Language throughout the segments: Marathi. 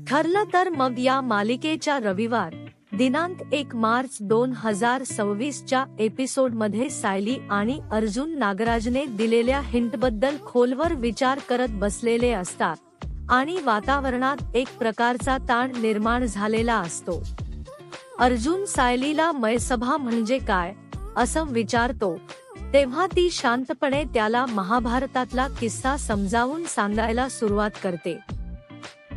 ठरलं तर मग या मालिकेच्या रविवार दिनांक 1 मार्च 2026 च्या एपिसोडमध्ये सायली आणि अर्जुन नागराजने दिलेल्या हिंटबद्दल खोलवर विचार करत बसलेले असतात आणि वातावरणात एक प्रकारचा ताण निर्माण झालेला असतो. अर्जुन सायलीला मयसभा म्हणजे काय असं विचारतो, तेव्हा ती शांतपणे त्याला महाभारतातला किस्सा समजावून सांगायला सुरुवात करते.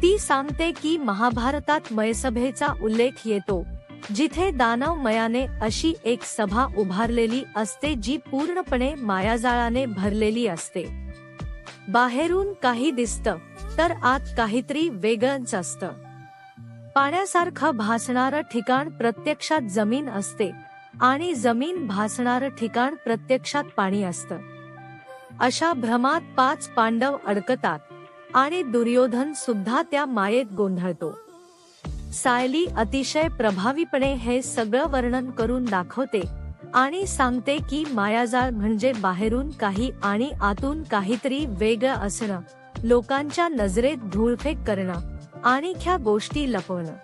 ती सांगते की महाभारतात मयसभेचा उल्लेख येतो, जिथे दानवमयाने अशी एक सभा उभारलेली असते जी पूर्णपणे मायाजाळाने भरलेली असते. बाहेरून काही दिसतं तर आत काहीतरी वेगळंच असतं. पाण्यासारखं भासणारं ठिकाण प्रत्यक्षात जमीन असते आणि जमीन भासणारं ठिकाण प्रत्यक्षात पाणी असतं. अशा भ्रमात 5 पांडव अडकतात आणि दुर्योधन सुद्धा त्या मायेत गोंधळतो. सायली अतिशय प्रभावीपणे हे सगळं वर्णन करून दाखवते आणि सांगते की मायाजाळ म्हणजे बाहेरून काही आणि आतून काहीतरी वेगळं असणं, लोकांच्या नजरेत धूळफेक करणं आणि ह्या गोष्टी लपवणं.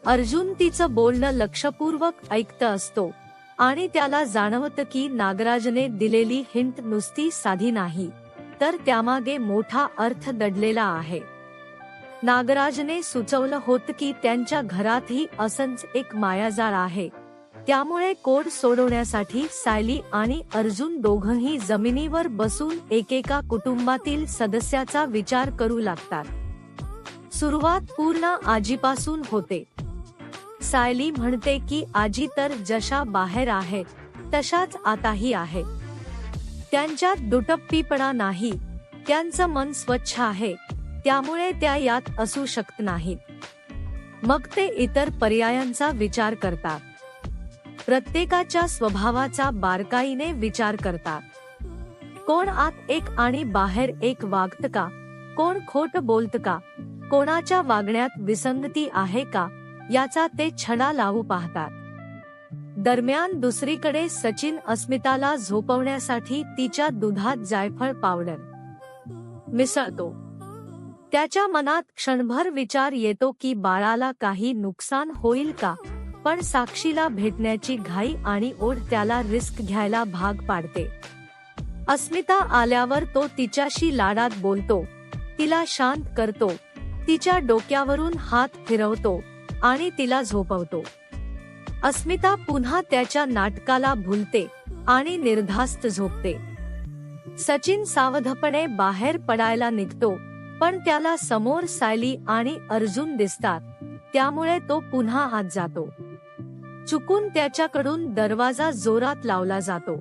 अर्जुन तिचं बोलणं लक्षपूर्वक ऐकत असतो आणि त्याला जाणवतं की नागराजने दिलेली हिंट नुसती साधी नाही, तर त्यामागे मोठा अर्थ दडलेला आहे. नागराजने सुचवलं होतं की त्यांच्या घरातही असंच एक मायाजाळ आहे. त्यामुळे कोड सोडवण्यासाठी सायली आणि अर्जुन दोघंही जमिनीवर बसून एकेका कुटुंबातील सदस्याचा विचार करू लागतात. सुरुवात पूर्ण आजीपासून होते. सायली म्हणते की आजी तर जशा बाहेर आहेत तशाच आताही आहेत. त्यांच्यात दुटप्पीपणा नाही, त्यांचं मन स्वच्छ आहे, त्यामुळे त्या यात असू शकत नाहीत. मग ते इतर पर्यायांचा विचार करतात. प्रत्येकाच्या स्वभावाचा बारकाईने विचार करतात. कोण आत एक आणि बाहेर एक वागतं का, कोण खोटं बोलतं का, कोणाच्या वागण्यात विसंगती आहे का, याचा ते छडा लावू पाहतात. दरम्यान दुसरीकडे सचिन अस्मिताला झोपवण्यासाठी तिच्या दुधात जायफळ पावडर मिसळतो. त्याच्या मनात क्षणभर विचार येतो की बाळाला काही नुकसान होईल का, पण साक्षीला भेटण्याची घाई आणि ओढ त्याला रिस्क घ्यायला भाग पाडते. अस्मिता आल्यावर तो तिच्याशी लाडात बोलतो, तिला शांत करतो, तिच्या डोक्यावरून हात फिरवतो आणि तिला झोपवतो. अस्मिता पुन्हा त्याच्या नाटकाला भुलते आणि निर्धास्त झोपते. सचिन सावधपणे बाहेर पडायला निघतो, पण त्याला समोर सायली आणि अर्जुन दिसतात, त्यामुळे तो पुन्हा आत जातो. चुकून त्याच्याकडून दरवाजा जोरात लावला जातो.